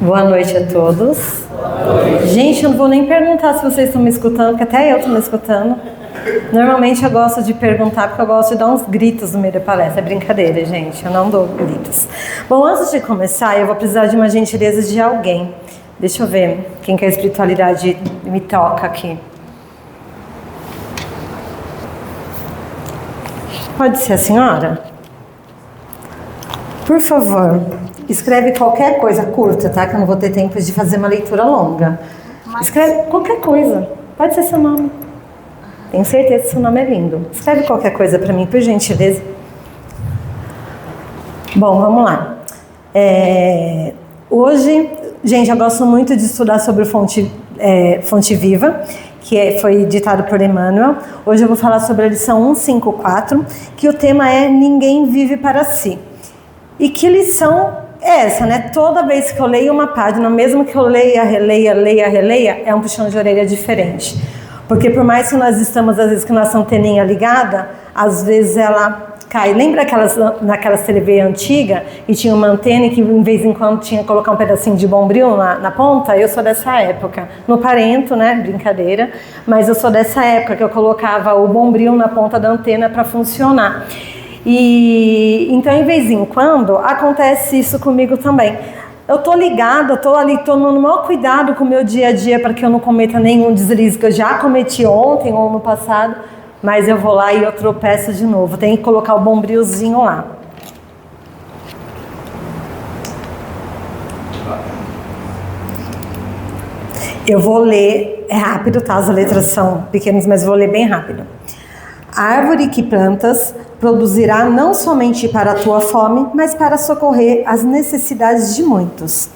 Boa noite a todos. Gente, eu não vou nem perguntar se vocês estão me escutando, porque até eu estou me escutando. Normalmente eu gosto de perguntar, porque eu gosto de dar uns gritos no meio da palestra. É brincadeira, gente, eu não dou gritos. Bom, antes de começar, eu vou precisar de uma gentileza de alguém. Deixa eu ver quem que a espiritualidade me toca aqui. Pode ser a senhora? Por favor, escreve qualquer coisa curta, tá? Que eu não vou ter tempo de fazer uma leitura longa. Escreve qualquer coisa. Pode ser seu nome. Tenho certeza que seu nome é lindo. Escreve qualquer coisa para mim, por gentileza. Bom, vamos lá. Hoje, gente, eu gosto muito de estudar sobre Fonte Viva, que foi ditado por Emmanuel. Hoje eu vou falar sobre a lição 154, que o tema é Ninguém Vive para Si. E que lição é essa, né? Toda vez que eu leio uma página, mesmo que eu leia, releia, é um puxão de orelha diferente. Porque por mais que nós estamos, às vezes, com nossa anteninha ligada, às vezes ela cai. Lembra naquelas TV antiga e tinha uma antena que, de vez em quando, tinha que colocar um pedacinho de bombril na ponta? Eu sou dessa época. No parento, né? Brincadeira. Mas eu sou dessa época que eu colocava o bombril na ponta da antena para funcionar. E então, em vez em quando, acontece isso comigo também. Eu tô ligada, tô ali, tô no maior cuidado com o meu dia a dia para que eu não cometa nenhum deslize que eu já cometi ontem ou no passado, mas eu vou lá e eu tropeço de novo. Tem que colocar o bombrilzinho lá. Eu vou ler, é rápido, tá? As letras são pequenas, mas vou ler bem rápido. A árvore que plantas produzirá não somente para a tua fome, mas para socorrer as necessidades de muitos.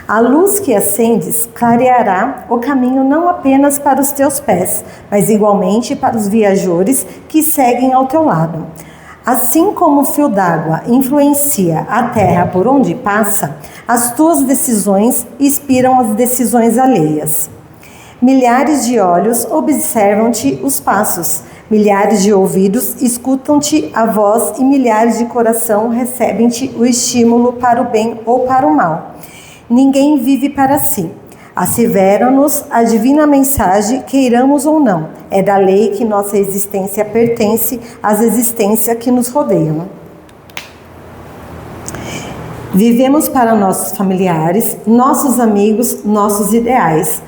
A luz que acendes clareará o caminho não apenas para os teus pés, mas igualmente para os viajores que seguem ao teu lado. Assim como o fio d'água influencia a terra por onde passa, as tuas decisões inspiram as decisões alheias. Milhares de olhos observam-te os passos, milhares de ouvidos escutam-te a voz e milhares de coração recebem-te o estímulo para o bem ou para o mal. Ninguém vive para si. Assevera-nos a divina mensagem, queiramos ou não. É da lei que nossa existência pertence às existências que nos rodeiam. Vivemos para nossos familiares, nossos amigos, nossos ideais.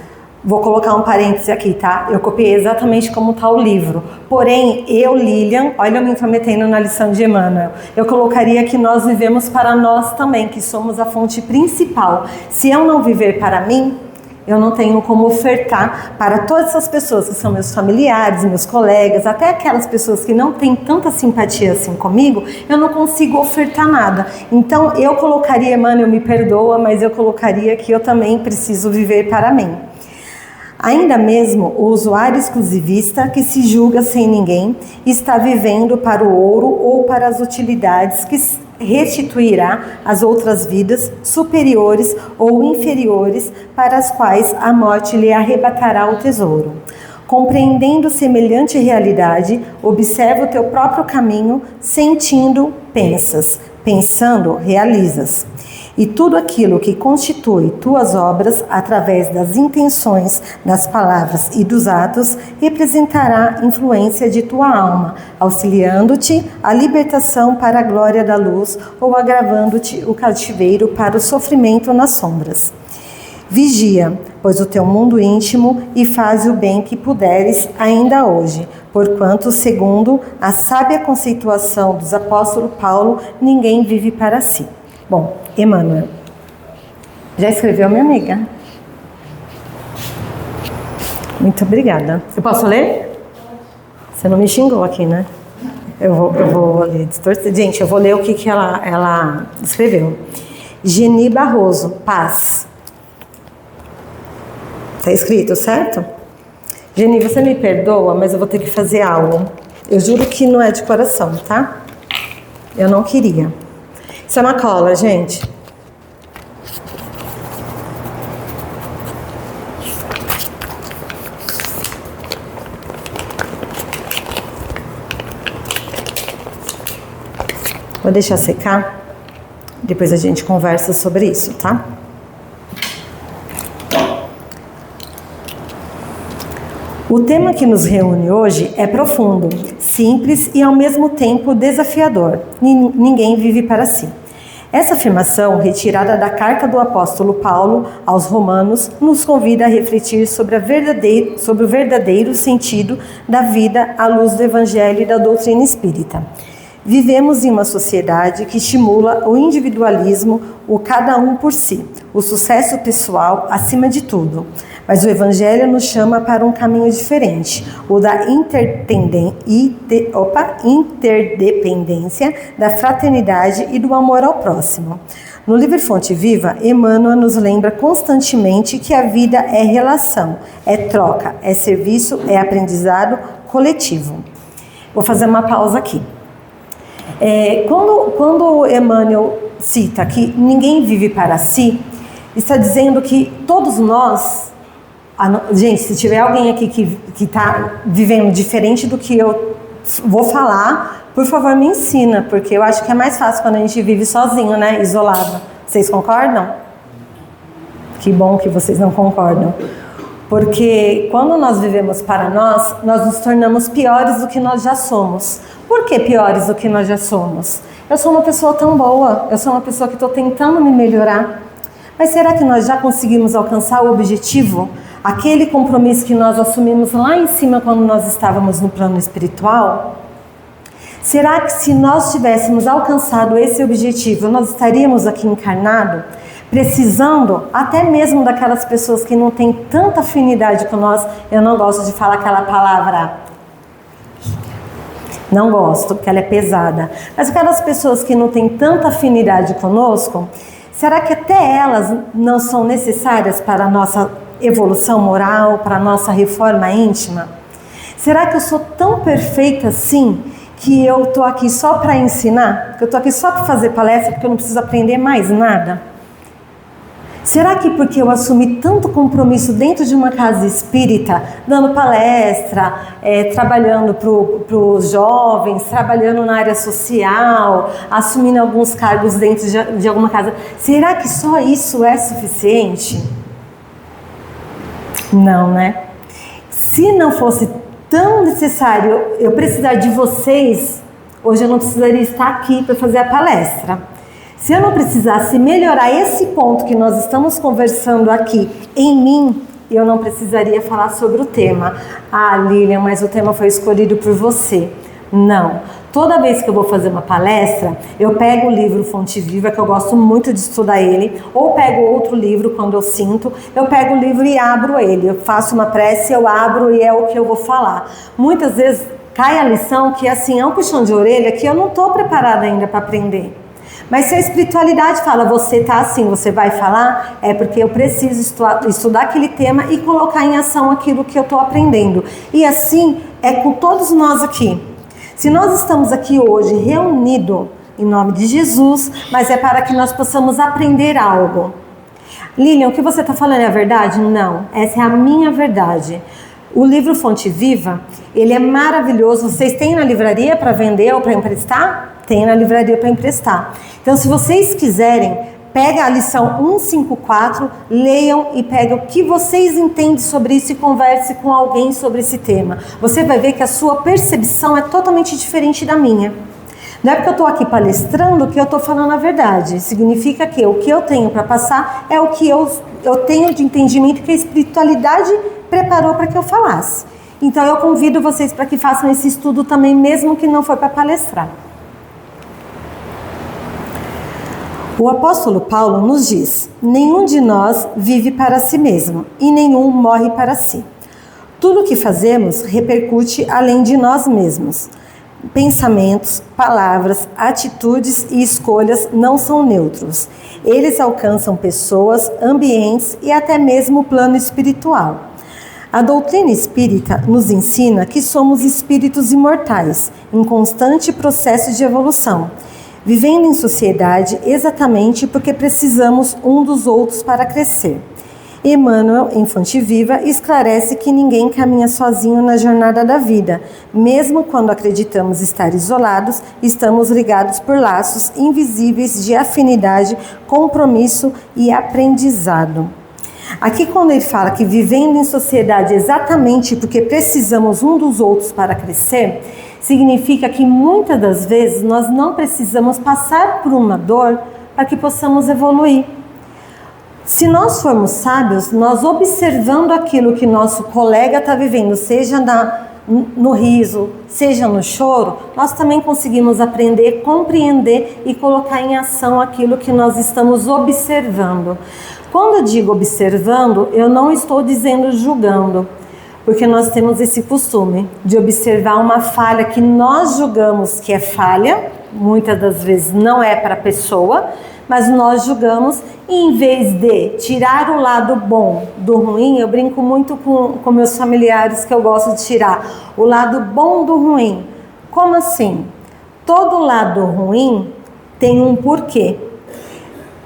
Vou colocar um parêntese aqui, tá? Eu copiei exatamente como está o livro. Porém, eu, Lilian, olha eu me intrometendo na lição de Emmanuel, eu colocaria que nós vivemos para nós também, que somos a fonte principal. Se eu não viver para mim, eu não tenho como ofertar para todas essas pessoas que são meus familiares, meus colegas, até aquelas pessoas que não têm tanta simpatia assim comigo, eu não consigo ofertar nada. Então, eu colocaria, Emmanuel, me perdoa, mas eu colocaria que eu também preciso viver para mim. Ainda mesmo o usuário exclusivista que se julga sem ninguém está vivendo para o ouro ou para as utilidades que restituirá as outras vidas superiores ou inferiores para as quais a morte lhe arrebatará o tesouro. Compreendendo semelhante realidade, observa o teu próprio caminho, sentindo, pensas, pensando, realizas. E tudo aquilo que constitui tuas obras, através das intenções, das palavras e dos atos, representará influência de tua alma, auxiliando-te a libertação para a glória da luz ou agravando-te o cativeiro para o sofrimento nas sombras. Vigia, pois o teu mundo íntimo e faze o bem que puderes ainda hoje, porquanto, segundo a sábia conceituação dos apóstolos Paulo, ninguém vive para si. Bom, Emmanuel, já escreveu, minha amiga? Muito obrigada. Eu posso ler? Você não me xingou aqui, né? Eu vou ler distorcido. Gente, eu vou ler o que ela escreveu. Geni Barroso, paz. Tá escrito, certo? Geni, você me perdoa, mas eu vou ter que fazer algo. Eu juro que não é de coração, tá? Eu não queria. Isso é uma cola, gente. Vou deixar secar. Depois a gente conversa sobre isso, tá? O tema que nos reúne hoje é profundo, simples e ao mesmo tempo desafiador. Ninguém vive para si. Essa afirmação, retirada da carta do apóstolo Paulo aos Romanos, nos convida a refletir sobre o verdadeiro sentido da vida à luz do Evangelho e da doutrina espírita. Vivemos em uma sociedade que estimula o individualismo, o cada um por si, o sucesso pessoal acima de tudo. Mas o Evangelho nos chama para um caminho diferente, o da interdependência, da fraternidade e do amor ao próximo. No livro Fonte Viva, Emmanuel nos lembra constantemente que a vida é relação, é troca, é serviço, é aprendizado coletivo. Vou fazer uma pausa aqui. Quando Emmanuel cita que ninguém vive para si, está dizendo que todos nós... Gente, se tiver alguém aqui que está vivendo diferente do que eu vou falar, por favor me ensina, porque eu acho que é mais fácil quando a gente vive sozinho, né, isolado. Vocês concordam? Que bom que vocês não concordam. Porque quando nós vivemos para nós nos tornamos piores do que nós já somos. Por que piores do que nós já somos? Eu sou uma pessoa tão boa, eu sou uma pessoa que estou tentando me melhorar. Mas será que nós já conseguimos alcançar o objetivo? Aquele compromisso que nós assumimos lá em cima quando nós estávamos no plano espiritual? Será que se nós tivéssemos alcançado esse objetivo, nós estaríamos aqui encarnados, precisando até mesmo daquelas pessoas que não têm tanta afinidade com nós? Eu não gosto de falar aquela palavra, não gosto, porque ela é pesada. Mas aquelas pessoas que não têm tanta afinidade conosco, será que até elas não são necessárias para a nossa evolução moral, para a nossa reforma íntima? Será que eu sou tão perfeita assim que eu estou aqui só para ensinar? Que eu estou aqui só para fazer palestra porque eu não preciso aprender mais nada? Será que porque eu assumi tanto compromisso dentro de uma casa espírita, dando palestra, trabalhando para os jovens, trabalhando na área social, assumindo alguns cargos dentro de alguma casa, será que só isso é suficiente? Não, né? Se não fosse tão necessário eu precisar de vocês, hoje eu não precisaria estar aqui para fazer a palestra. Se eu não precisasse melhorar esse ponto que nós estamos conversando aqui em mim, eu não precisaria falar sobre o tema. Ah, Lilian, mas o tema foi escolhido por você. Não. Toda vez que eu vou fazer uma palestra, eu pego o livro Fonte Viva, que eu gosto muito de estudar ele, ou pego outro livro quando eu sinto, eu pego o livro e abro ele. Eu faço uma prece, eu abro e é o que eu vou falar. Muitas vezes cai a lição que assim, é um puxão de orelha que eu não estou preparada ainda para aprender. Mas se a espiritualidade fala, você está assim, você vai falar, é porque eu preciso estudar aquele tema e colocar em ação aquilo que eu estou aprendendo. E assim é com todos nós aqui. Se nós estamos aqui hoje reunidos em nome de Jesus, mas é para que nós possamos aprender algo. Lilian, o que você está falando é a verdade? Não, essa é a minha verdade. O livro Fonte Viva, ele é maravilhoso. Vocês têm na livraria para vender ou para emprestar? Tem na livraria para emprestar. Então, se vocês quiserem, pega a lição 154, leiam e pega o que vocês entendem sobre isso e converse com alguém sobre esse tema. Você vai ver que a sua percepção é totalmente diferente da minha. Não é porque eu estou aqui palestrando que eu estou falando a verdade. Significa que o que eu tenho para passar é o que eu tenho de entendimento que a espiritualidade preparou para que eu falasse. Então eu convido vocês para que façam esse estudo também, mesmo que não for para palestrar. O apóstolo Paulo nos diz: nenhum de nós vive para si mesmo e nenhum morre para si. Tudo o que fazemos repercute além de nós mesmos. Pensamentos, palavras, atitudes e escolhas não são neutros. Eles alcançam pessoas, ambientes e até mesmo o plano espiritual. A doutrina espírita nos ensina que somos espíritos imortais, em constante processo de evolução, vivendo em sociedade exatamente porque precisamos um dos outros para crescer. Emmanuel, em Fonte Viva, esclarece que ninguém caminha sozinho na jornada da vida. Mesmo quando acreditamos estar isolados, estamos ligados por laços invisíveis de afinidade, compromisso e aprendizado. Aqui quando ele fala que vivendo em sociedade exatamente porque precisamos um dos outros para crescer, significa que muitas das vezes nós não precisamos passar por uma dor para que possamos evoluir. Se nós formos sábios, nós observando aquilo que nosso colega está vivendo, seja no riso, seja no choro, nós também conseguimos aprender, compreender e colocar em ação aquilo que nós estamos observando. Quando eu digo observando, eu não estou dizendo julgando, porque nós temos esse costume de observar uma falha que nós julgamos que é falha, muitas das vezes não é para a pessoa, mas nós julgamos e em vez de tirar o lado bom do ruim, eu brinco muito com meus familiares que eu gosto de tirar o lado bom do ruim. Como assim? Todo lado ruim tem um porquê.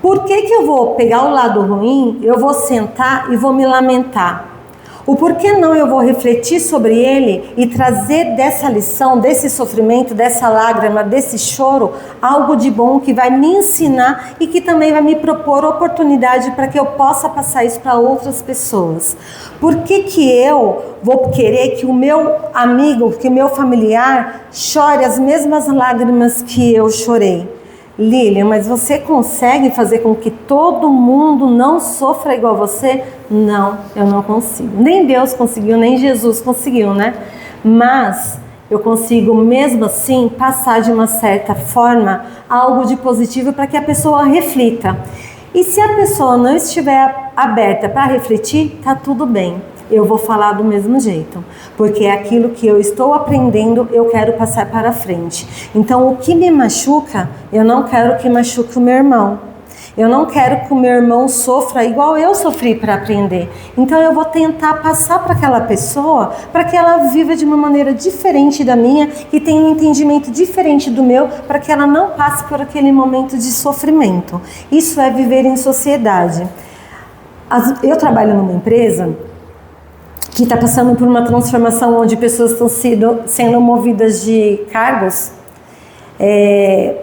Por que que eu vou pegar o lado ruim, eu vou sentar e vou me lamentar? O porquê não eu vou refletir sobre ele e trazer dessa lição, desse sofrimento, dessa lágrima, desse choro, algo de bom que vai me ensinar e que também vai me propor oportunidade para que eu possa passar isso para outras pessoas. Por que que eu vou querer que o meu amigo, que o meu familiar chore as mesmas lágrimas que eu chorei? Lilian, mas você consegue fazer com que todo mundo não sofra igual você? Não, eu não consigo. Nem Deus conseguiu, nem Jesus conseguiu, né? Mas eu consigo mesmo assim passar de uma certa forma algo de positivo para que a pessoa reflita. E se a pessoa não estiver aberta para refletir, tá tudo bem. Eu vou falar do mesmo jeito, porque é aquilo que eu estou aprendendo, eu quero passar para frente. Então, o que me machuca, eu não quero que machuque o meu irmão. Eu não quero que o meu irmão sofra igual eu sofri para aprender. Então, eu vou tentar passar para aquela pessoa, para que ela viva de uma maneira diferente da minha, que tenha um entendimento diferente do meu, para que ela não passe por aquele momento de sofrimento. Isso é viver em sociedade. Eu trabalho numa empresa que está passando por uma transformação onde pessoas estão sendo movidas de cargos.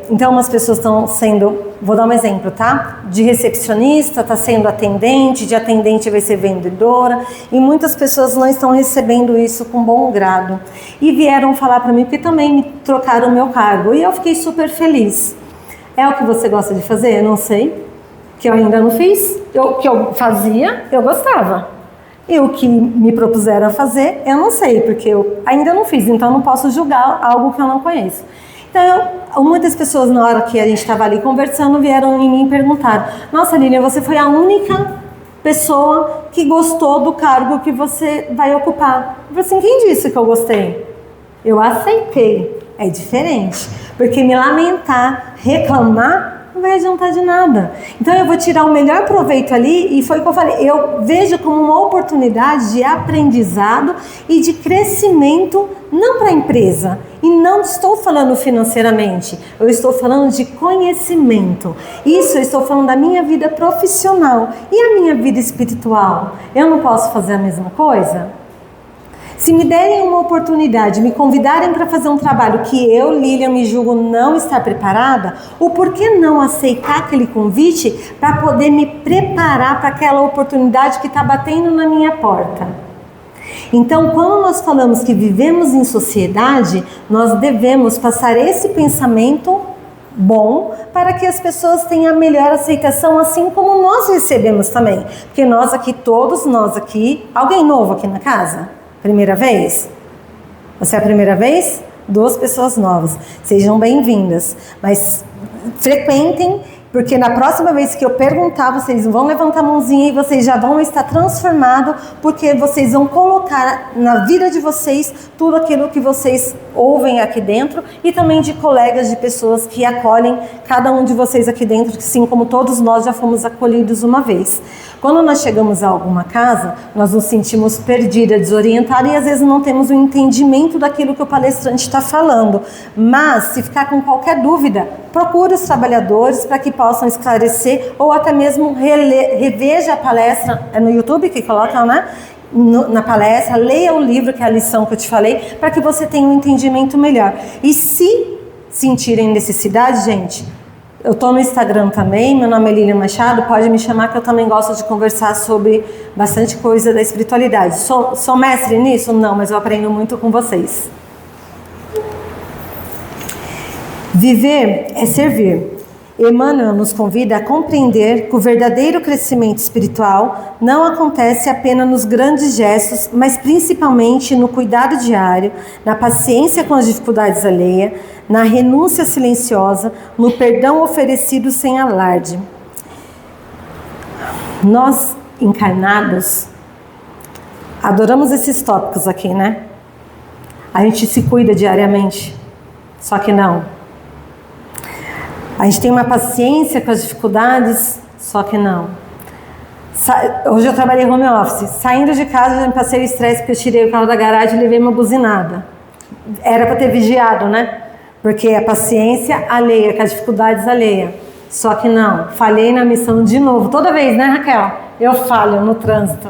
Então, umas pessoas estão sendo, vou dar um exemplo, tá? De recepcionista, está sendo atendente, de atendente vai ser vendedora, e muitas pessoas não estão recebendo isso com bom grado. E vieram falar para mim, porque também me trocaram o meu cargo, e eu fiquei super feliz. É o que você gosta de fazer? Eu não sei, que eu ainda não fiz. O que eu fazia, eu gostava. E o que me propuseram a fazer, eu não sei, porque eu ainda não fiz, então não posso julgar algo que eu não conheço. Então, muitas pessoas, na hora que a gente estava ali conversando, vieram em mim e perguntaram: nossa, Lilian, você foi a única pessoa que gostou do cargo que você vai ocupar. Eu falei assim: quem disse que eu gostei? Eu aceitei. É diferente, porque me lamentar, reclamar, não vai adiantar de nada. Então eu vou tirar o melhor proveito ali, e foi o que eu falei, eu vejo como uma oportunidade de aprendizado e de crescimento, não para a empresa, e não estou falando financeiramente, eu estou falando de conhecimento. Isso eu estou falando da minha vida profissional. E a minha vida espiritual? Eu não posso fazer a mesma coisa? Se me derem uma oportunidade, me convidarem para fazer um trabalho que eu, Lilian, me julgo não estar preparada, o porquê não aceitar aquele convite para poder me preparar para aquela oportunidade que está batendo na minha porta? Então, quando nós falamos que vivemos em sociedade, nós devemos passar esse pensamento bom para que as pessoas tenham a melhor aceitação, assim como nós recebemos também. Porque nós aqui, todos nós aqui, alguém novo aqui na casa? Primeira vez? Você é a primeira vez? 2 pessoas novas. Sejam bem-vindas. Mas frequentem, porque na próxima vez que eu perguntar, vocês vão levantar a mãozinha e vocês já vão estar transformados, porque vocês vão colocar na vida de vocês tudo aquilo que vocês ouvem aqui dentro, e também de colegas, de pessoas que acolhem cada um de vocês aqui dentro, assim como todos nós já fomos acolhidos uma vez. Quando nós chegamos a alguma casa, nós nos sentimos perdidas, desorientadas, e às vezes não temos o entendimento daquilo que o palestrante está falando. Mas, se ficar com qualquer dúvida, procure os trabalhadores para que possam esclarecer, ou até mesmo reveja a palestra, é no YouTube que colocam, né? Na palestra, leia o livro, que é a lição que eu te falei, para que você tenha um entendimento melhor. E se sentirem necessidade, gente, Eu tô no Instagram também, meu nome é Lilian Machado, pode me chamar que eu também gosto de conversar sobre bastante coisa da espiritualidade. Sou mestre nisso? Não, mas eu aprendo muito com vocês. Viver é servir. Emmanuel nos convida a compreender que o verdadeiro crescimento espiritual não acontece apenas nos grandes gestos, mas principalmente no cuidado diário, na paciência com as dificuldades alheias, na renúncia silenciosa, no perdão oferecido sem alarde. Nós, encarnados, adoramos esses tópicos aqui, né? A gente se cuida diariamente, só que não. A gente tem uma paciência com as dificuldades, só que não. Hoje eu trabalhei home office. Saindo de casa, já me passei o estresse porque eu tirei o carro da garagem e levei uma buzinada. Era para ter vigiado, né? Porque a paciência alheia, com as dificuldades alheias. Só que não. Falhei na missão de novo. Toda vez, né, Raquel? Eu falho no trânsito.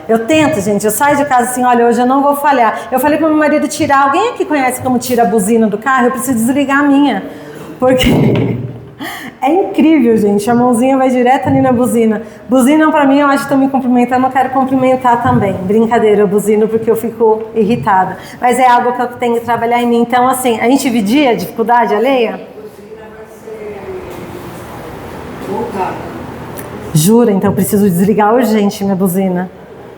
Eu tento, gente. Eu saio de casa assim, olha, hoje eu não vou falhar. Eu falei para meu marido tirar. Alguém aqui conhece como tira a buzina do carro? Eu preciso desligar a minha. Porque é incrível, gente. A mãozinha vai direto ali na buzina. Buzina pra mim, eu acho que estão me cumprimentando, eu quero cumprimentar também. Brincadeira, eu buzino porque eu fico irritada. Mas é algo que eu tenho que trabalhar em mim. Então, assim, a gente vigia a dificuldade alheia? Jura? Então eu preciso desligar urgente minha buzina.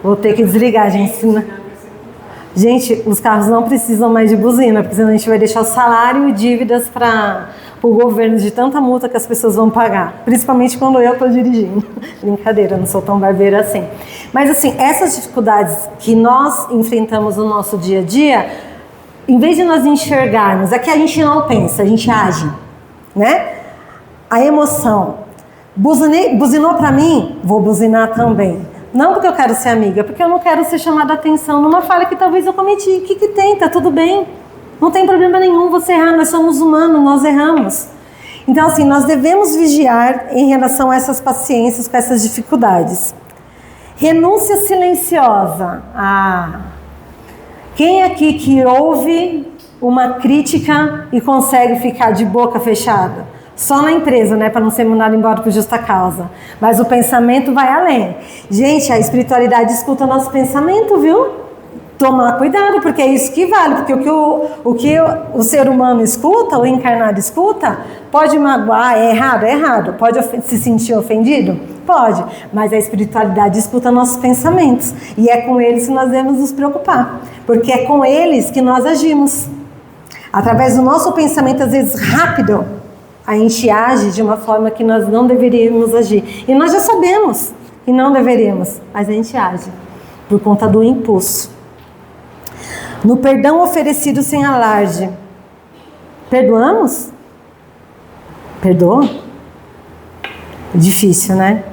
Vou ter que desligar, gente. Gente, os carros não precisam mais de buzina, porque senão a gente vai deixar o salário e dívidas para o governo de tanta multa que as pessoas vão pagar. Principalmente quando eu estou dirigindo. Brincadeira, eu não sou tão barbeira assim. Mas assim, essas dificuldades que nós enfrentamos no nosso dia a dia, em vez de nós enxergarmos, é que a gente não pensa, a gente age, né? A emoção. Buzinou para mim, vou buzinar também. Não porque eu quero ser amiga, porque eu não quero ser chamada a atenção numa falha que talvez eu cometi. O que tem? Tá tudo bem. Não tem problema nenhum você errar, nós somos humanos, nós erramos. Então assim, nós devemos vigiar em relação a essas paciências, com essas dificuldades. Renúncia silenciosa. Quem aqui que ouve uma crítica e consegue ficar de boca fechada? Só na empresa, né, para não ser mandado embora por justa causa. Mas o pensamento vai além. Gente, a espiritualidade escuta nosso pensamento, viu? Tomar cuidado, porque é isso que vale. Porque o que o ser humano escuta, o encarnado escuta, pode magoar, é errado? É errado. Pode se sentir ofendido? Pode. Mas a espiritualidade escuta nossos pensamentos. E é com eles que nós devemos nos preocupar. Porque é com eles que nós agimos. Através do nosso pensamento, às vezes rápido, a gente age de uma forma que nós não deveríamos agir. E nós já sabemos que não deveríamos, mas a gente age por conta do impulso. No perdão oferecido sem alarde. Perdoamos? Perdoa? Difícil, né?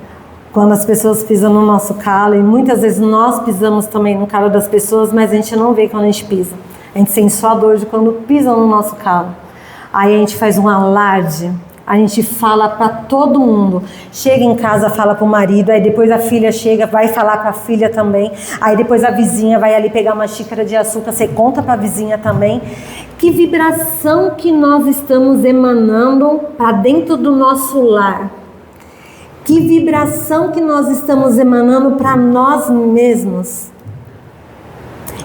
Quando as pessoas pisam no nosso calo, e muitas vezes nós pisamos também no calo das pessoas, mas a gente não vê quando a gente pisa. A gente sente só a dor de quando pisam no nosso calo. Aí a gente faz um alarde, a gente fala para todo mundo. Chega em casa, fala para o marido, aí depois a filha chega, vai falar para a filha também. Aí depois a vizinha vai ali pegar uma xícara de açúcar, você conta para a vizinha também. Que vibração que nós estamos emanando para dentro do nosso lar. Que vibração que nós estamos emanando para nós mesmos.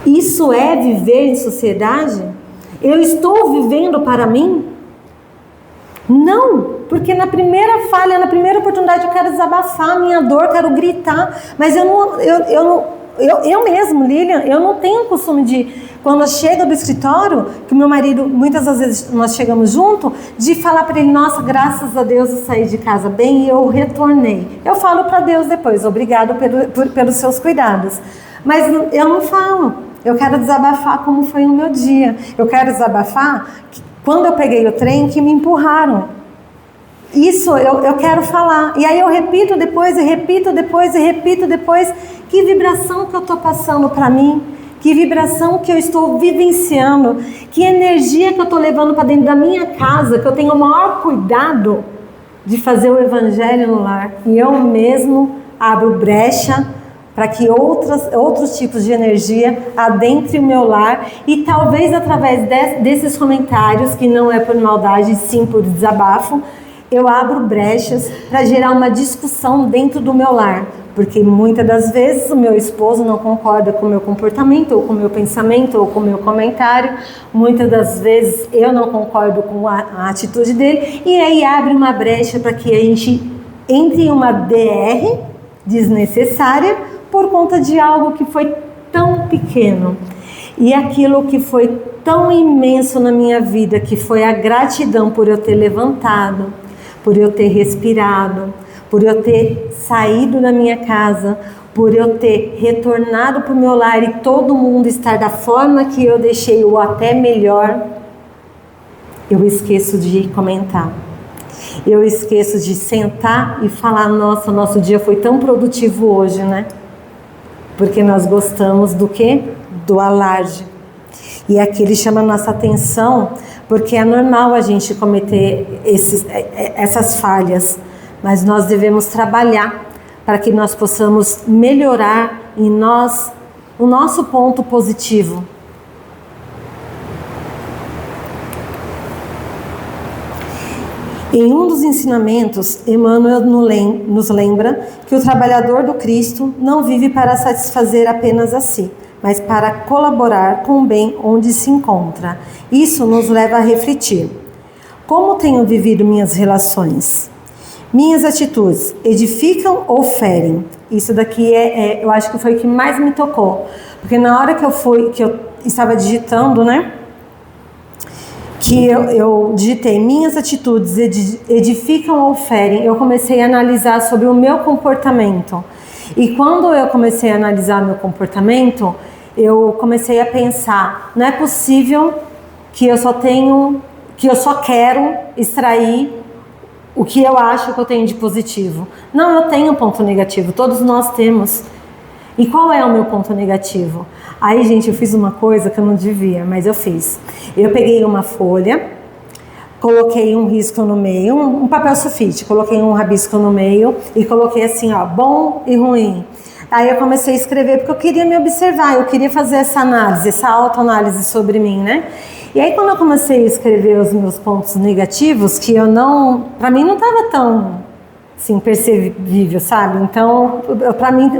Isso é viver em sociedade? Eu estou vivendo para mim? Não, porque na primeira falha, na primeira oportunidade eu quero desabafar a minha dor, quero gritar, mas eu mesmo, Lilian, eu não tenho o costume de, quando chega do escritório, que o meu marido, muitas das vezes nós chegamos junto, de falar para ele, nossa, graças a Deus eu saí de casa bem e eu retornei. Eu falo para Deus depois, obrigado pelos seus cuidados, mas eu não falo. Eu quero desabafar como foi o meu dia. Eu quero desabafar quando eu peguei o trem que me empurraram. Isso eu quero falar. E aí eu repito depois, e repito depois, e repito depois. Que vibração que eu estou passando para mim. Que vibração que eu estou vivenciando. Que energia que eu estou levando para dentro da minha casa. Que eu tenho o maior cuidado de fazer o evangelho no lar. E eu mesmo abro brecha para que outros tipos de energia adentrem o meu lar e talvez através desses comentários, que não é por maldade, sim por desabafo, eu abro brechas para gerar uma discussão dentro do meu lar. Porque muitas das vezes o meu esposo não concorda com o meu comportamento, ou com o meu pensamento, ou com o meu comentário. Muitas das vezes eu não concordo com a atitude dele. E aí abre uma brecha para que a gente entre em uma DR desnecessária por conta de algo que foi tão pequeno. E aquilo que foi tão imenso na minha vida, que foi a gratidão por eu ter levantado, por eu ter respirado, por eu ter saído da minha casa, por eu ter retornado para o meu lar e todo mundo estar da forma que eu deixei ou até melhor, eu esqueço de comentar. Eu esqueço de sentar e falar, nossa, nosso dia foi tão produtivo hoje, né? Porque nós gostamos do quê? Do alarde. E aqui ele chama a nossa atenção, porque é normal a gente cometer essas falhas, mas nós devemos trabalhar para que nós possamos melhorar em nós o nosso ponto positivo. Em um dos ensinamentos, Emmanuel nos lembra que o trabalhador do Cristo não vive para satisfazer apenas a si, mas para colaborar com o bem onde se encontra. Isso nos leva a refletir. Como tenho vivido minhas relações? Minhas atitudes edificam ou ferem? Isso daqui eu acho que foi o que mais me tocou. Porque na hora que eu estava digitando, né? Que eu digitei, minhas atitudes edificam ou ferem, eu comecei a analisar sobre o meu comportamento. E quando eu comecei a analisar meu comportamento, eu comecei a pensar, não é possível que eu só quero extrair o que eu acho que eu tenho de positivo. Não, eu tenho ponto negativo, todos nós temos. E qual é o meu ponto negativo? Aí, gente, eu fiz uma coisa que eu não devia, mas eu fiz. Eu peguei uma folha, coloquei um risco no meio, um papel sulfite, coloquei um rabisco no meio e coloquei assim, ó, bom e ruim. Aí eu comecei a escrever porque eu queria me observar, eu queria fazer essa análise, essa autoanálise sobre mim, né? E aí quando eu comecei a escrever os meus pontos negativos, que pra mim não estava tão, assim, percebível, sabe? Então, pra mim,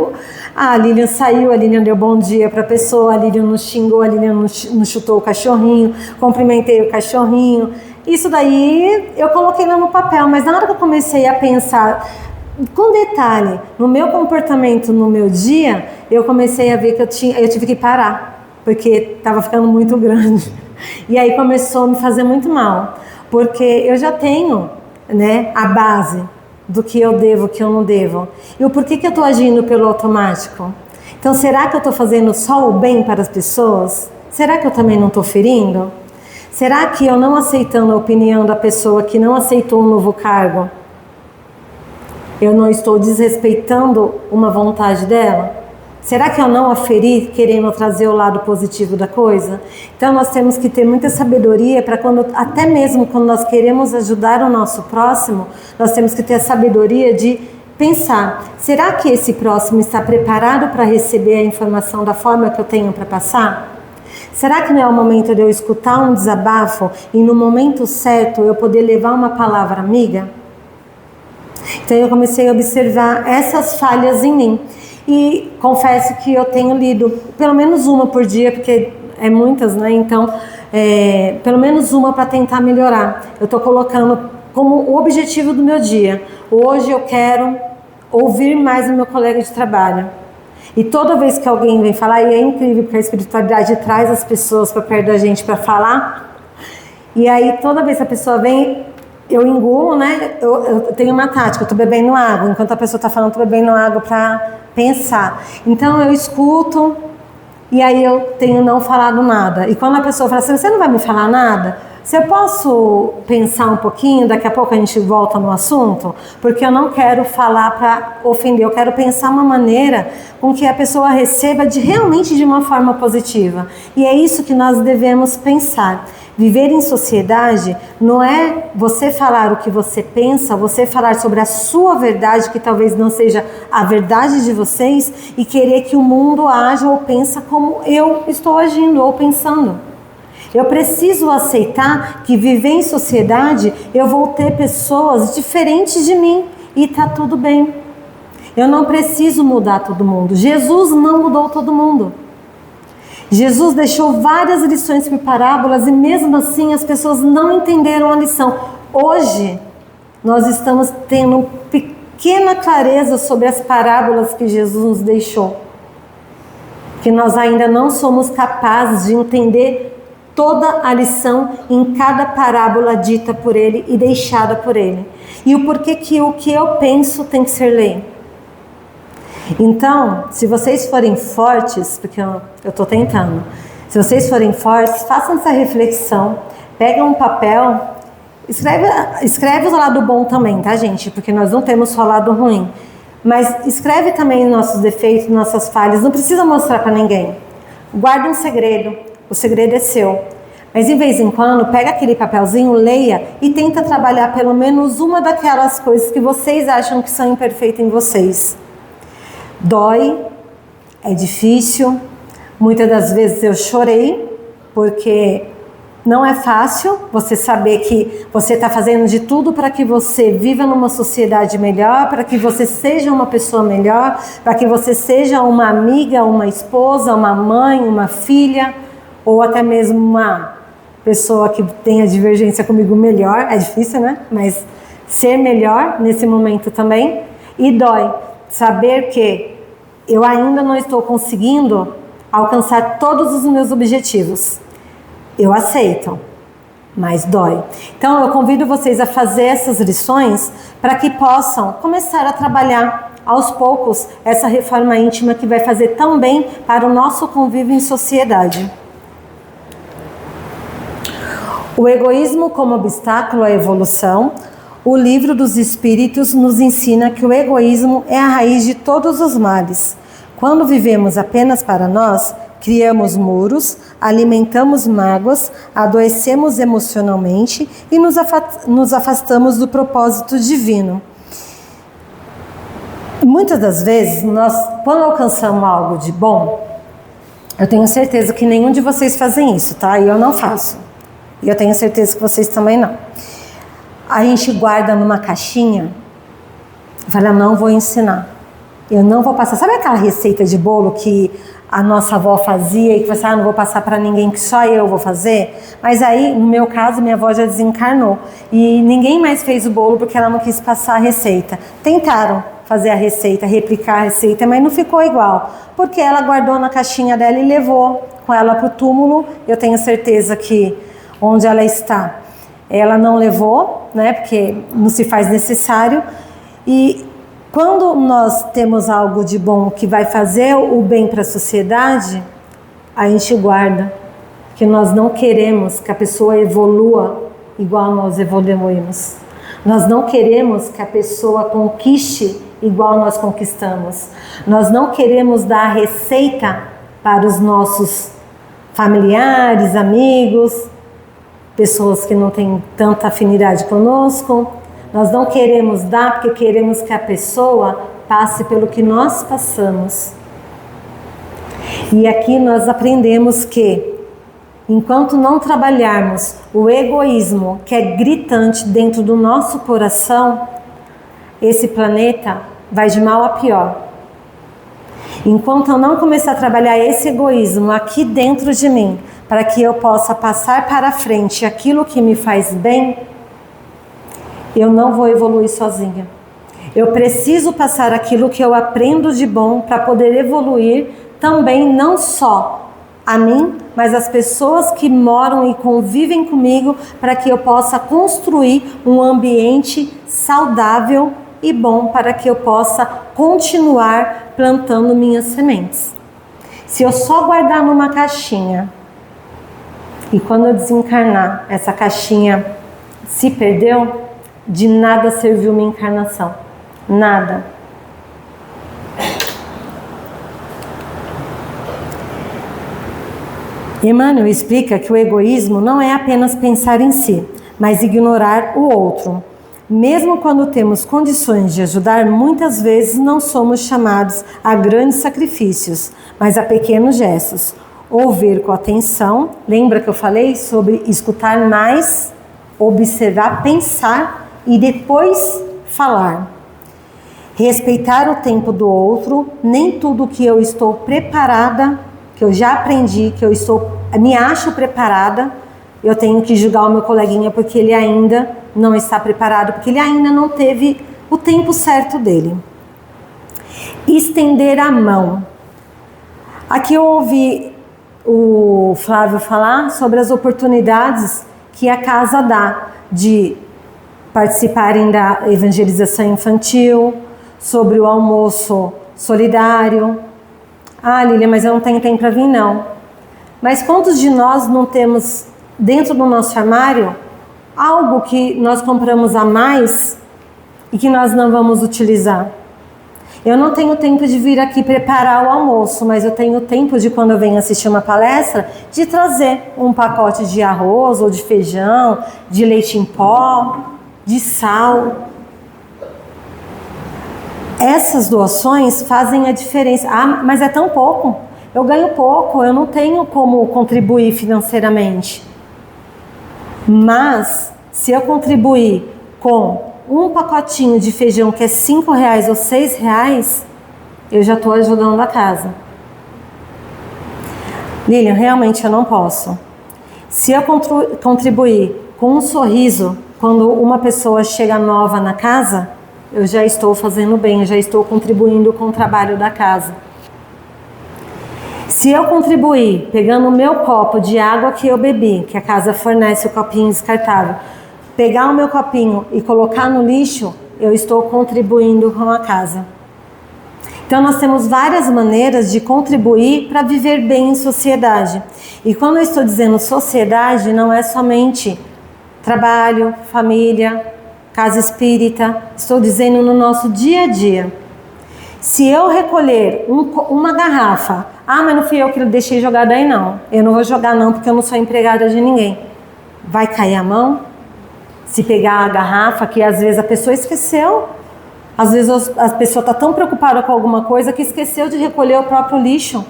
a Lilian saiu, a Lilian deu bom dia pra pessoa, a Lilian não xingou, a Lilian não chutou o cachorrinho, cumprimentei o cachorrinho. Isso daí eu coloquei lá no papel, mas na hora que eu comecei a pensar com detalhe no meu comportamento no meu dia, eu comecei a ver que eu tive que parar, porque estava ficando muito grande. E aí começou a me fazer muito mal, porque eu já tenho, né, a base do que eu devo, o que eu não devo. E o porquê que eu estou agindo pelo automático? Então, será que eu estou fazendo só o bem para as pessoas? Será que eu também não estou ferindo? Será que eu não aceitando a opinião da pessoa que não aceitou um novo cargo, eu não estou desrespeitando uma vontade dela? Será que eu não a feri querendo trazer o lado positivo da coisa? Então nós temos que ter muita sabedoria para até mesmo quando nós queremos ajudar o nosso próximo, nós temos que ter a sabedoria de pensar, será que esse próximo está preparado para receber a informação da forma que eu tenho para passar? Será que não é o momento de eu escutar um desabafo e no momento certo eu poder levar uma palavra amiga? Então eu comecei a observar essas falhas em mim. E confesso que eu tenho lido pelo menos uma por dia, porque é muitas, né? Então, pelo menos uma para tentar melhorar. Eu estou colocando como o objetivo do meu dia. Hoje eu quero ouvir mais o meu colega de trabalho. E toda vez que alguém vem falar, e é incrível porque a espiritualidade traz as pessoas para perto da gente para falar. E aí toda vez que a pessoa vem, eu engulo, né? Eu tenho uma tática, eu estou bebendo água. Enquanto a pessoa está falando, eu estou bebendo água para pensar. Então eu escuto e aí eu tenho não falado nada. E quando a pessoa fala assim, você não vai me falar nada? Se eu posso pensar um pouquinho, daqui a pouco a gente volta no assunto, porque eu não quero falar para ofender, eu quero pensar uma maneira com que a pessoa receba realmente de uma forma positiva. E é isso que nós devemos pensar. Viver em sociedade não é você falar o que você pensa, você falar sobre a sua verdade, que talvez não seja a verdade de vocês, e querer que o mundo haja ou pensa como eu estou agindo ou pensando. Eu preciso aceitar que viver em sociedade eu vou ter pessoas diferentes de mim e tá tudo bem. Eu não preciso mudar todo mundo. Jesus não mudou todo mundo. Jesus deixou várias lições por parábolas e mesmo assim as pessoas não entenderam a lição. Hoje nós estamos tendo pequena clareza sobre as parábolas que Jesus nos deixou. Que nós ainda não somos capazes de entender toda a lição em cada parábola dita por ele e deixada por ele. E o porquê que o que eu penso tem que ser lei. Então, se vocês forem fortes, porque eu estou tentando, se vocês forem fortes, façam essa reflexão, pegam um papel, escreve o lado bom também, tá, gente? Porque nós não temos só lado ruim. Mas escreve também nossos defeitos, nossas falhas, não precisa mostrar para ninguém. Guarda um segredo, o segredo é seu. Mas de vez em quando, pega aquele papelzinho, leia e tenta trabalhar pelo menos uma daquelas coisas que vocês acham que são imperfeitas em vocês. Dói, é difícil, muitas das vezes eu chorei, porque não é fácil você saber que você está fazendo de tudo para que você viva numa sociedade melhor, para que você seja uma pessoa melhor, para que você seja uma amiga, uma esposa, uma mãe, uma filha, ou até mesmo uma pessoa que tenha divergência comigo melhor. É difícil, né? Mas ser melhor nesse momento também. E dói saber que eu ainda não estou conseguindo alcançar todos os meus objetivos. Eu aceito, mas dói. Então eu convido vocês a fazer essas lições para que possam começar a trabalhar aos poucos essa reforma íntima que vai fazer tão bem para o nosso convívio em sociedade. O egoísmo como obstáculo à evolução. O livro dos Espíritos nos ensina que o egoísmo é a raiz de todos os males. Quando vivemos apenas para nós, criamos muros, alimentamos mágoas, adoecemos emocionalmente e nos afastamos do propósito divino. Muitas das vezes, nós, quando alcançamos algo de bom, eu tenho certeza que nenhum de vocês fazem isso, tá? E eu não faço. E eu tenho certeza que vocês também não. A gente guarda numa caixinha e fala, não vou ensinar. Eu não vou passar. Sabe aquela receita de bolo que a nossa avó fazia e que você, não vou passar para ninguém, que só eu vou fazer? Mas aí, no meu caso, minha avó já desencarnou. E ninguém mais fez o bolo porque ela não quis passar a receita. Tentaram fazer a receita, replicar a receita, mas não ficou igual. Porque ela guardou na caixinha dela e levou com ela para o túmulo. Eu tenho certeza que onde ela está, ela não levou, né? Porque não se faz necessário. E quando nós temos algo de bom que vai fazer o bem para a sociedade, a gente guarda, que nós não queremos que a pessoa evolua igual nós evoluímos. Nós não queremos que a pessoa conquiste igual nós conquistamos. Nós não queremos dar a receita para os nossos familiares, amigos, pessoas que não têm tanta afinidade conosco. Nós não queremos dar porque queremos que a pessoa passe pelo que nós passamos. E aqui nós aprendemos que, enquanto não trabalharmos o egoísmo que é gritante dentro do nosso coração, esse planeta vai de mal a pior. Enquanto eu não começar a trabalhar esse egoísmo aqui dentro de mim, para que eu possa passar para frente aquilo que me faz bem, eu não vou evoluir sozinha. Eu preciso passar aquilo que eu aprendo de bom para poder evoluir também, não só a mim, mas as pessoas que moram e convivem comigo, para que eu possa construir um ambiente saudável e bom para que eu possa continuar plantando minhas sementes. Se eu só guardar numa caixinha e quando eu desencarnar, essa caixinha se perdeu, de nada serviu minha encarnação. Nada. Emmanuel explica que o egoísmo não é apenas pensar em si, mas ignorar o outro. Mesmo quando temos condições de ajudar, muitas vezes não somos chamados a grandes sacrifícios, mas a pequenos gestos. Ouvir com atenção. Lembra que eu falei sobre escutar mais, observar, pensar e depois falar. Respeitar o tempo do outro. Nem tudo que eu estou preparada, que eu já aprendi, que eu me acho preparada, eu tenho que julgar o meu coleguinha porque ele ainda não está preparado, porque ele ainda não teve o tempo certo dele. Estender a mão. Aqui eu ouvi o Flávio falar sobre as oportunidades que a casa dá de participarem da evangelização infantil, sobre o almoço solidário. Ah, Lília, mas eu não tenho tempo para vir, não. Mas quantos de nós não temos dentro do nosso armário algo que nós compramos a mais e que nós não vamos utilizar? Eu não tenho tempo de vir aqui preparar o almoço, mas eu tenho tempo de, quando eu venho assistir uma palestra, de trazer um pacote de arroz ou de feijão, de leite em pó, de sal. Essas doações fazem a diferença. Ah, mas é tão pouco. Eu ganho pouco, eu não tenho como contribuir financeiramente. Mas, se eu contribuir com um pacotinho de feijão que é R$5 ou R$6, eu já estou ajudando a casa. Lilian, realmente eu não posso. Se eu contribuir com um sorriso quando uma pessoa chega nova na casa, eu já estou fazendo bem, eu já estou contribuindo com o trabalho da casa. Se eu contribuir pegando o meu copo de água que eu bebi, que a casa fornece o copinho descartável, pegar o meu copinho e colocar no lixo, eu estou contribuindo com a casa. Então nós temos várias maneiras de contribuir para viver bem em sociedade. E quando eu estou dizendo sociedade, não é somente trabalho, família, casa espírita, estou dizendo no nosso dia a dia. Se eu recolher uma garrafa, mas não fui eu que deixei jogada aí não, eu não vou jogar não porque eu não sou empregada de ninguém. Vai cair a mão? Se pegar a garrafa, que às vezes a pessoa esqueceu, às vezes a pessoa está tão preocupada com alguma coisa que esqueceu de recolher o próprio lixo.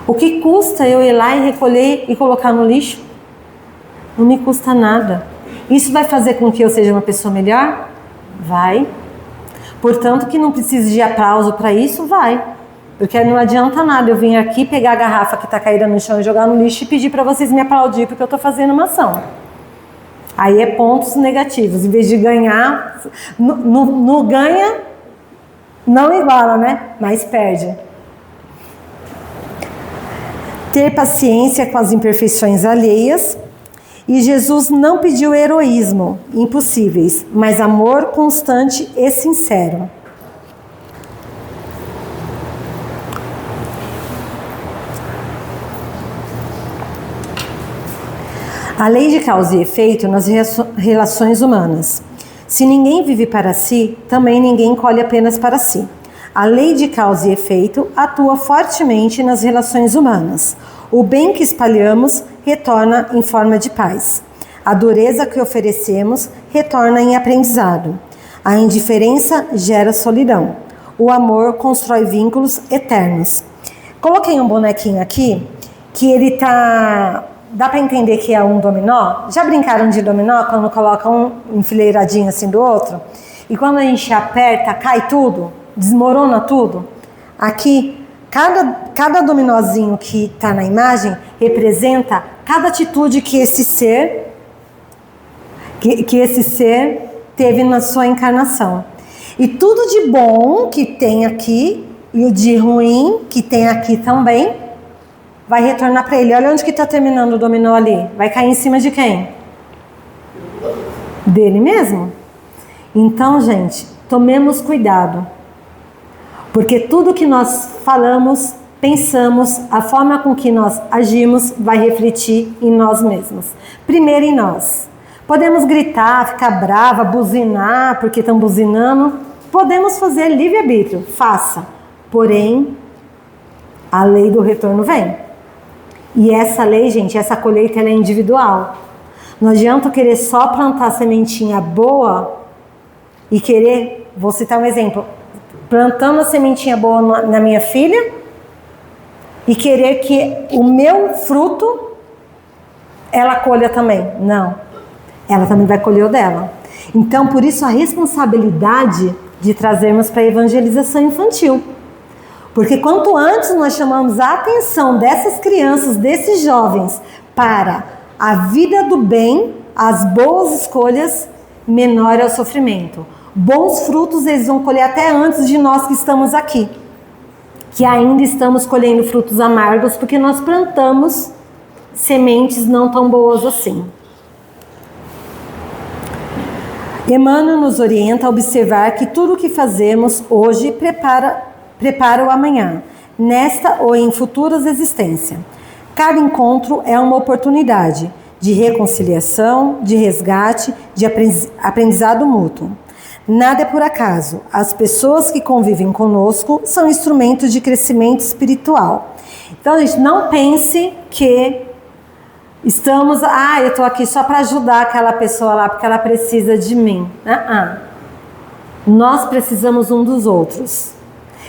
O que custa eu ir lá e recolher e colocar no lixo? Não me custa nada. Isso vai fazer com que eu seja uma pessoa melhor? Vai. Portanto, que não precise de aplauso para isso, vai. Porque não adianta nada eu vir aqui, pegar a garrafa que está caída no chão e jogar no lixo e pedir para vocês me aplaudir porque eu estou fazendo uma ação. Aí é pontos negativos. Em vez de ganhar, no ganha, não iguala, né? Mas perde. Ter paciência com as imperfeições alheias. E Jesus não pediu heroísmo, impossíveis, mas amor constante e sincero. A lei de causa e efeito nas relações humanas. Se ninguém vive para si, também ninguém colhe apenas para si. A lei de causa e efeito atua fortemente nas relações humanas. O bem que espalhamos retorna em forma de paz. A dureza que oferecemos retorna em aprendizado. A indiferença gera solidão. O amor constrói vínculos eternos. Coloquei um bonequinho aqui que ele tá... Dá para entender que é um dominó? Já brincaram de dominó quando colocam um enfileiradinho assim do outro? E quando a gente aperta, cai tudo? Desmorona tudo? Aqui, cada dominózinho que está na imagem representa cada atitude que esse ser teve na sua encarnação. E tudo de bom que tem aqui e o de ruim que tem aqui também vai retornar para ele. Olha onde que está terminando o dominó ali. Vai cair em cima de quem? Dele mesmo. Então, gente, tomemos cuidado. Porque tudo que nós falamos, pensamos, a forma com que nós agimos vai refletir em nós mesmos. Primeiro em nós. Podemos gritar, ficar brava, buzinar porque estão buzinando. Podemos fazer livre-arbítrio. Faça. Porém, a lei do retorno vem. E essa lei, gente, essa colheita ela é individual. Não adianta eu querer só plantar sementinha boa e querer, vou citar um exemplo, plantando a sementinha boa na minha filha e querer que o meu fruto ela colha também. Não. Ela também vai colher o dela. Então, por isso a responsabilidade de trazermos para a evangelização infantil. Porque quanto antes nós chamamos a atenção dessas crianças, desses jovens, para a vida do bem, as boas escolhas, menor é o sofrimento. Bons frutos eles vão colher até antes de nós que estamos aqui, que ainda estamos colhendo frutos amargos, porque nós plantamos sementes não tão boas assim. Emmanuel nos orienta a observar que tudo o que fazemos hoje prepara o amanhã, nesta ou em futuras existências. Cada encontro é uma oportunidade de reconciliação, de resgate, de aprendizado mútuo. Nada é por acaso. As pessoas que convivem conosco são instrumentos de crescimento espiritual. Então, gente, não pense que estamos... eu estou aqui só para ajudar aquela pessoa lá, porque ela precisa de mim. Nós precisamos um dos outros.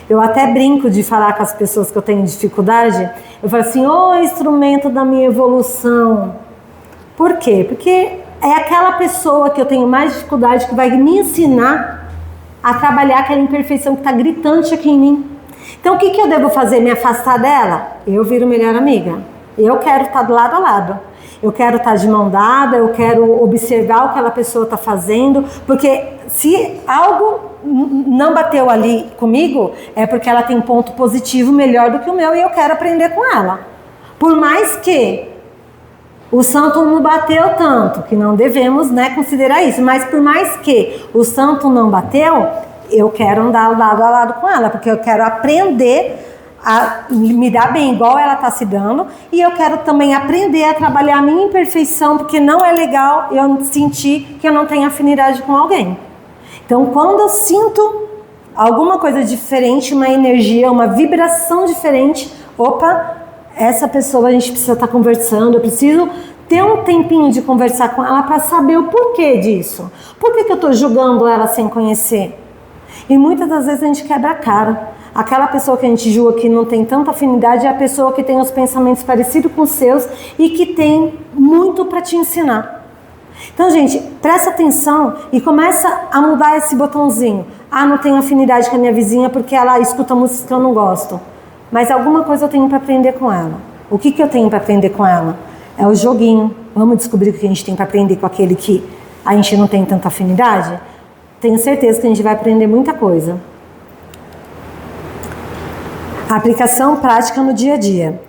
Eu até brinco de falar com as pessoas que eu tenho dificuldade. Eu falo assim, instrumento da minha evolução. Por quê? Porque é aquela pessoa que eu tenho mais dificuldade que vai me ensinar a trabalhar aquela imperfeição que está gritante aqui em mim. Então, o que eu devo fazer? Me afastar dela? Eu viro melhor amiga. Eu quero estar do lado a lado. Eu quero estar de mão dada, eu quero observar o que aquela pessoa está fazendo, porque se algo não bateu ali comigo, é porque ela tem um ponto positivo melhor do que o meu e eu quero aprender com ela. Por mais que o santo não bateu tanto, que não devemos, considerar isso, mas por mais que o santo não bateu, eu quero andar lado a lado com ela, porque eu quero aprender a me dar bem igual ela está se dando, e eu quero também aprender a trabalhar a minha imperfeição, porque não é legal eu sentir que eu não tenho afinidade com alguém. Então, quando eu sinto alguma coisa diferente, uma energia, uma vibração diferente, essa pessoa a gente precisa estar conversando, eu preciso ter um tempinho de conversar com ela para saber o porquê disso. Por que eu estou julgando ela sem conhecer? E muitas das vezes a gente quebra a cara. Aquela pessoa que a gente julga que não tem tanta afinidade é a pessoa que tem os pensamentos parecidos com os seus e que tem muito para te ensinar. Então, gente, presta atenção e começa a mudar esse botãozinho. Não tenho afinidade com a minha vizinha porque ela escuta música que eu não gosto. Mas alguma coisa eu tenho para aprender com ela. O que eu tenho para aprender com ela? É o joguinho. Vamos descobrir o que a gente tem para aprender com aquele que a gente não tem tanta afinidade? Tenho certeza que a gente vai aprender muita coisa. A aplicação prática no dia a dia.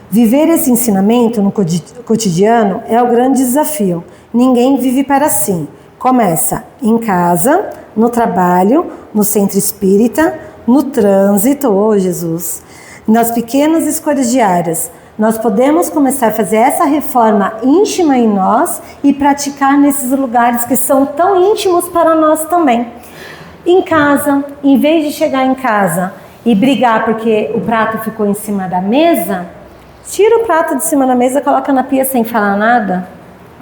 Viver esse ensinamento no cotidiano é o grande desafio. Ninguém vive para si. Começa em casa, no trabalho, no centro espírita, no trânsito, Jesus, nas pequenas escolhas diárias. Nós podemos começar a fazer essa reforma íntima em nós e praticar nesses lugares que são tão íntimos para nós também. Em casa, em vez de chegar em casa e brigar porque o prato ficou em cima da mesa, tira o prato de cima da mesa e coloca na pia sem falar nada.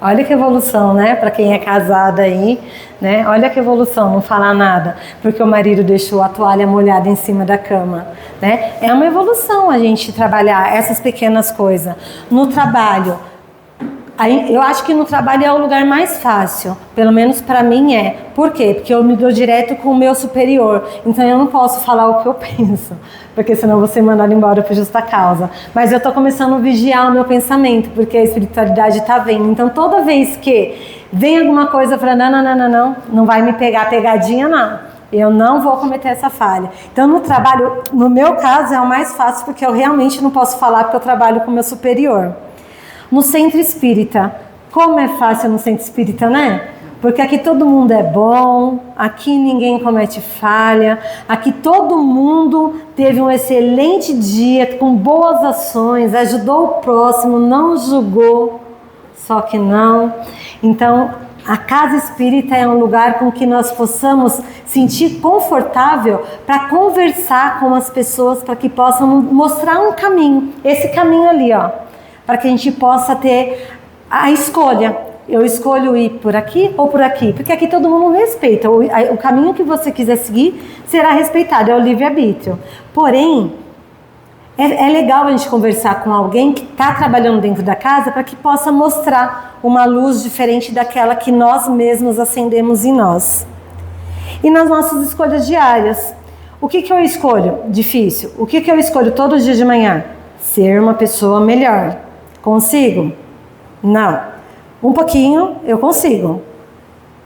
Olha que evolução, né? Para quem é casada aí, né? Olha que evolução, não falar nada, porque o marido deixou a toalha molhada em cima da cama, né? É uma evolução a gente trabalhar essas pequenas coisas. No trabalho, eu acho que no trabalho é o lugar mais fácil, pelo menos para mim é. Por quê? Porque eu me dou direto com o meu superior, então eu não posso falar o que eu penso, porque senão eu vou ser mandado embora por justa causa. Mas eu estou começando a vigiar o meu pensamento, porque a espiritualidade está vendo. Então toda vez que vem alguma coisa para não vai me pegar pegadinha, não. Eu não vou cometer essa falha. Então no trabalho, no meu caso é o mais fácil, porque eu realmente não posso falar porque eu trabalho com o meu superior. No centro espírita, como é fácil no centro espírita, né? Porque aqui todo mundo é bom, aqui ninguém comete falha, aqui todo mundo teve um excelente dia, com boas ações, ajudou o próximo, não julgou, só que não. Então, a casa espírita é um lugar com que nós possamos sentir confortável para conversar com as pessoas, para que possam mostrar um caminho, esse caminho ali, para que a gente possa ter a escolha. Eu escolho ir por aqui ou por aqui, porque aqui todo mundo respeita. O caminho que você quiser seguir será respeitado, é o livre-arbítrio. Porém, É legal a gente conversar com alguém que está trabalhando dentro da casa para que possa mostrar uma luz diferente daquela que nós mesmos acendemos em nós. E nas nossas escolhas diárias, o que eu escolho? Difícil. O que eu escolho todo dia de manhã? Ser uma pessoa melhor. Consigo? Não. Um pouquinho eu consigo.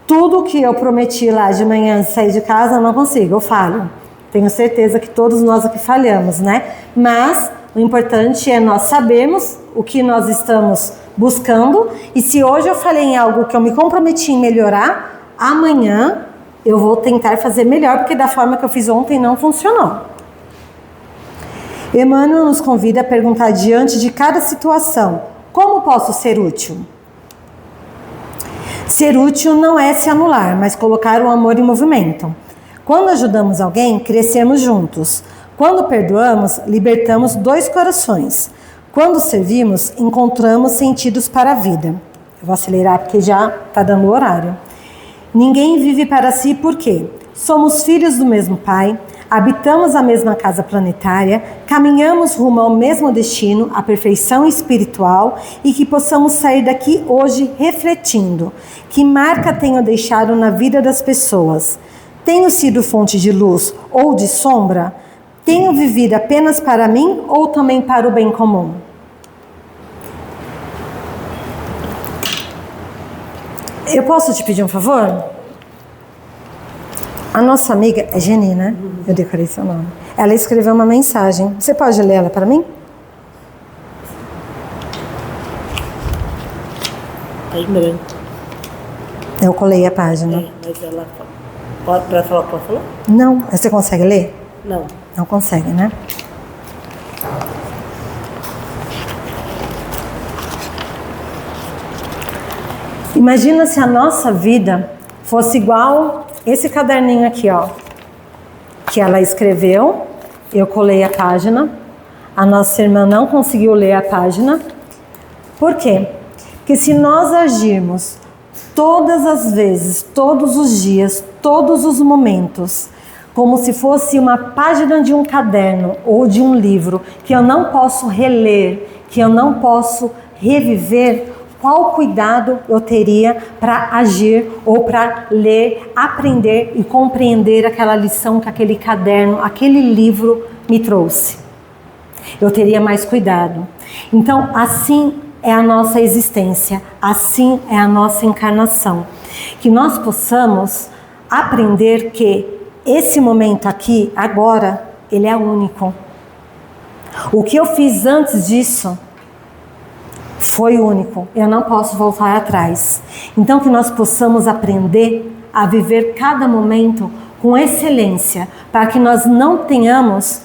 Tudo que eu prometi lá de manhã de sair de casa, eu não consigo, eu falho. Tenho certeza que todos nós aqui falhamos, né? Mas o importante é nós sabermos o que nós estamos buscando. E se hoje eu falei em algo que eu me comprometi em melhorar, amanhã eu vou tentar fazer melhor, porque da forma que eu fiz ontem não funcionou. Emmanuel nos convida a perguntar diante de cada situação: como posso ser útil? Ser útil não é se anular, mas colocar o amor em movimento. Quando ajudamos alguém, crescemos juntos. Quando perdoamos, libertamos 2 corações. Quando servimos, encontramos sentidos para a vida. Eu vou acelerar porque já está dando o horário. Ninguém vive para si porque somos filhos do mesmo Pai, habitamos a mesma casa planetária, caminhamos rumo ao mesmo destino, a perfeição espiritual, e que possamos sair daqui hoje refletindo. Que marca tenho deixado na vida das pessoas? Tenho sido fonte de luz ou de sombra? Tenho vivido apenas para mim ou também para o bem comum? Eu posso te pedir um favor? A nossa amiga é Geni, né? Eu decorei seu nome. Ela escreveu uma mensagem. Você pode ler ela para mim? Tá em branco. Eu colei a página. Mas ela pode falar, pode falar? Não. Você consegue ler? Não. Não consegue, né? Imagina se a nossa vida fosse igual esse caderninho aqui, ó, que ela escreveu. Eu colei a página. A nossa irmã não conseguiu ler a página. Por quê? Porque se nós agirmos todas as vezes, todos os dias, todos os momentos, como se fosse uma página de um caderno ou de um livro que eu não posso reler, que eu não posso reviver, qual cuidado eu teria para agir ou para ler, aprender e compreender aquela lição que aquele caderno, aquele livro me trouxe? Eu teria mais cuidado. Então, assim é a nossa existência, assim é a nossa encarnação. Que nós possamos aprender que esse momento aqui, agora, ele é único. O que eu fiz antes disso foi único, eu não posso voltar atrás. Então que nós possamos aprender a viver cada momento com excelência, para que nós não tenhamos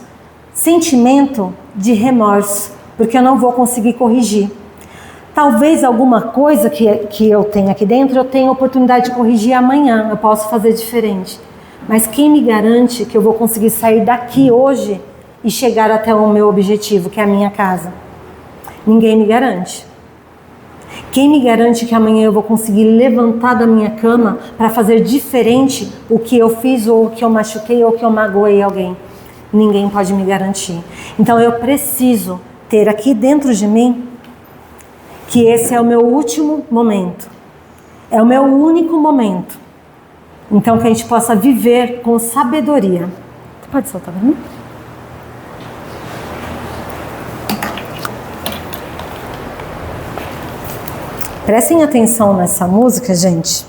sentimento de remorso, porque eu não vou conseguir corrigir. Talvez alguma coisa que eu tenha aqui dentro, eu tenha oportunidade de corrigir amanhã, eu posso fazer diferente. Mas quem me garante que eu vou conseguir sair daqui hoje e chegar até o meu objetivo, que é a minha casa? Ninguém me garante. Quem me garante que amanhã eu vou conseguir levantar da minha cama para fazer diferente o que eu fiz, ou o que eu machuquei, ou o que eu magoei alguém? Ninguém pode me garantir. Então eu preciso ter aqui dentro de mim que esse é o meu último momento. É o meu único momento. Então que a gente possa viver com sabedoria. Você pode soltar para mim? Prestem atenção nessa música, gente.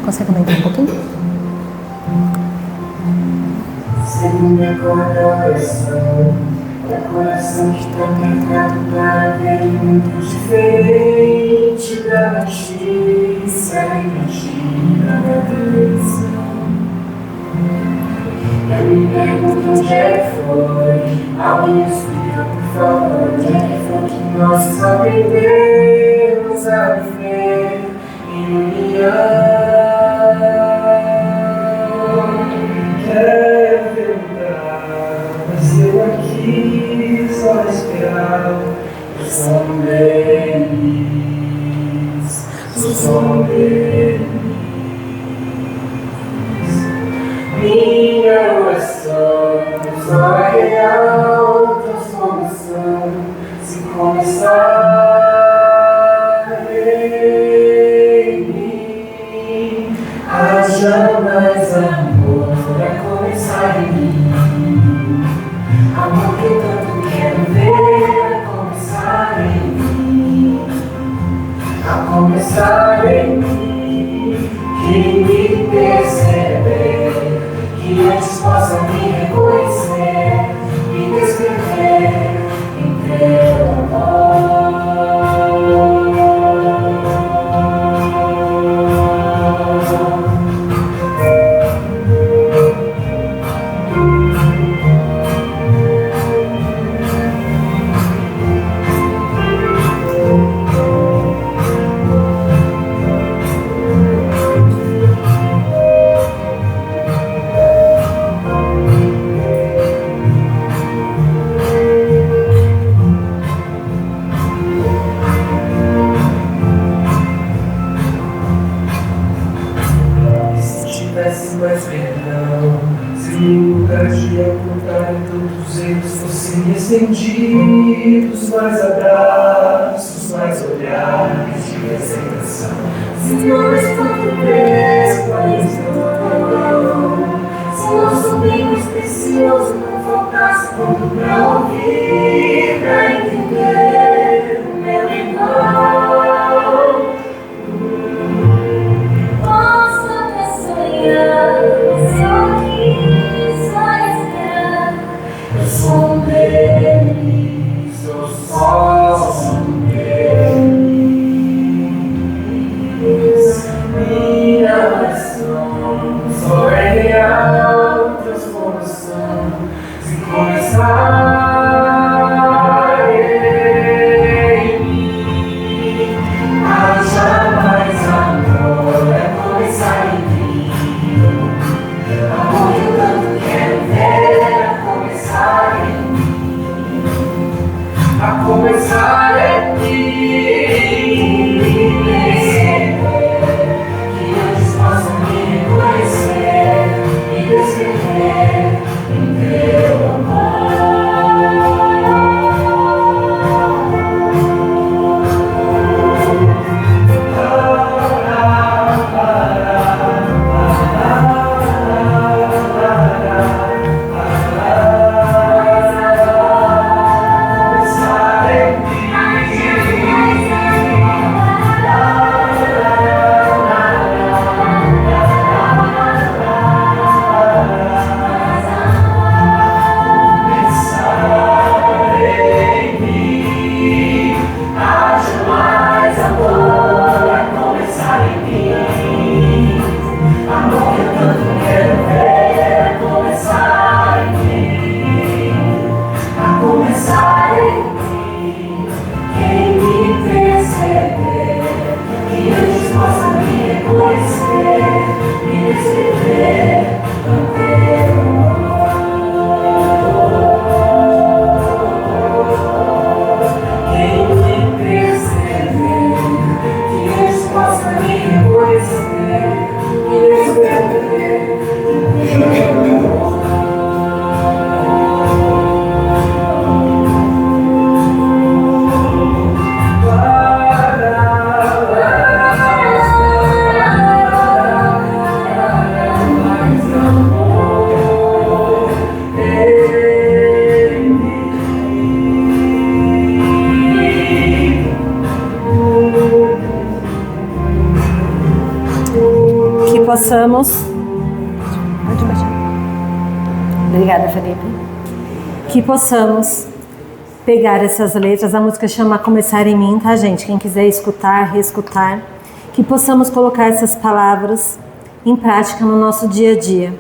Consegue aumentar um pouquinho? Segundo a coração, o coração que está tentado para ver muito diferente da justiça e mentira da bênção. Eu me pergunto onde é que foi, alguém me explica por favor, onde é que foi que nós aprendemos a viver em união. Quero perguntar, mas eu aqui só esperar, eu sou um deles. som deles. Minha oração só é real transformação se começar em mim. Haja mais amor pra começar em mim. Amor que eu tanto quero ver a começar em mim. A começar em mim. Que me perceber, que antes possa me reconhecer e descrever em teu amor. Mais perdão, se o lugar de apontar tantos erros fossem estendidos, mais abraços, mais olhares de resignação. Senhores, tanto preço, mas não. Se nosso bem mais precioso não faltasse quando pra ouvir, pra entender o meu irmão. Eu sou deles, eu só sou deles. Minha oração só é real transformação se começar em mim. Haja mais amor é começar em mim. Amor que eu tanto quero ver a começar em mim. A começar em mim. Que antes possa me reconhecer e descrever em teu amor. Obrigada, Felipe. Que possamos pegar essas letras, a música chama Começar em Mim, tá, gente? Quem quiser escutar, reescutar, que possamos colocar essas palavras em prática no nosso dia a dia,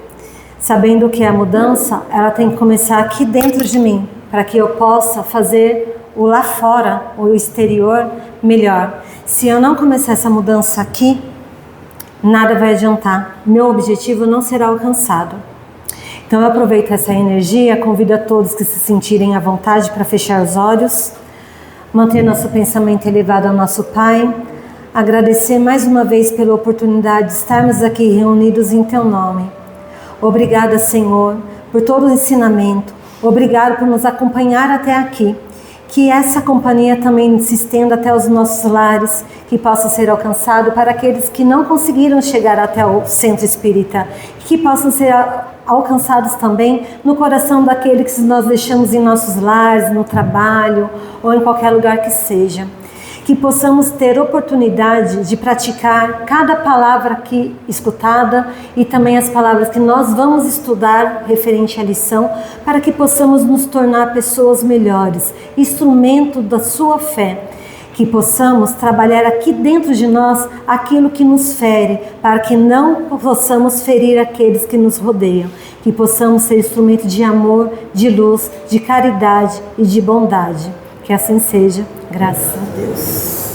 sabendo que a mudança, ela tem que começar aqui dentro de mim, para que eu possa fazer o lá fora, o exterior, melhor. Se eu não começar essa mudança aqui, nada vai adiantar, meu objetivo não será alcançado. Então eu aproveito essa energia, convido a todos que se sentirem à vontade para fechar os olhos, manter nosso pensamento elevado ao nosso Pai, Agradecer mais uma vez pela oportunidade de estarmos aqui reunidos em Teu nome. Obrigada, Senhor, por todo o ensinamento. Obrigado por nos acompanhar até aqui. Que essa companhia também se estenda até os nossos lares, que possa ser alcançado para aqueles que não conseguiram chegar até o centro espírita, que possam ser alcançados também no coração daqueles que nós deixamos em nossos lares, no trabalho ou em qualquer lugar que seja. Que possamos ter oportunidade de praticar cada palavra aqui escutada e também as palavras que nós vamos estudar referente à lição, para que possamos nos tornar pessoas melhores, instrumento da sua fé. Que possamos trabalhar aqui dentro de nós aquilo que nos fere, para que não possamos ferir aqueles que nos rodeiam. Que possamos ser instrumento de amor, de luz, de caridade e de bondade. Que assim seja, graças a Deus.